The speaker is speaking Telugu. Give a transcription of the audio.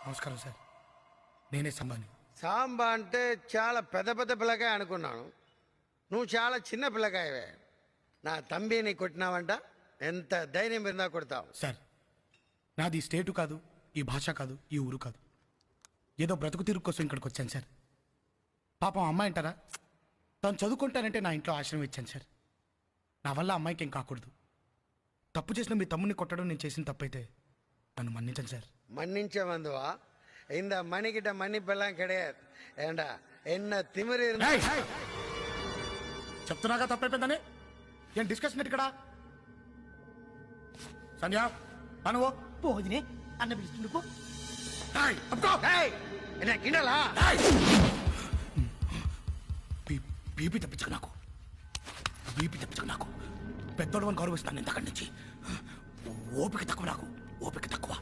నమస్కారం సార్, నేనే సంబాని. సాంబా అంటే చాలా పెద్ద పెద్ద పిల్లకాయ అనుకున్నాను. నువ్వు చాలా చిన్న పిల్లకాయవే. నా తంబిని కొట్టినావంట. ఎంత ధైర్యం మీద కొడతావు? సార్, నాది ఈ స్టేటు కాదు, ఈ భాష కాదు, ఈ ఊరు కాదు. ఏదో బ్రతుకు తీరు కోసం ఇక్కడికి వచ్చాను సార్. పాపం అమ్మాయి అంటారా, తను చదువుకుంటానంటే నా ఇంట్లో ఆశ్రమం ఇచ్చాను సార్. నా వల్ల అమ్మాయికి ఏం కాకూడదు. తప్పు చేసిన మీ తమ్ముడిని కొట్టడం నేను చేసిన తప్పైతే నన్ను మన్నించండి సార్. மன்னிச்ச வந்துவா இந்த மணிக்கிட்ட மன்னிப்பெல்லாம் கிடையாது. ஏண்டா என்ன திமிரு ఏయ్! చెప్తున్నాగా తప్పైపోయిందని. ఏం డిస్కషన్ ఇక్కడ? సంధ్య అనువో పోదినే అన్న పిలుస్తుండుకో. என்ன கிண்டலா? బీపీ తెప్పించక నాకు, బీపీ తెప్పించక నాకు. పెద్దోడు అని గౌరవిస్తాను ఇంతకడి నుంచి. ఓపిక తక్కువ నాకు, ఓపిక తక్కువ.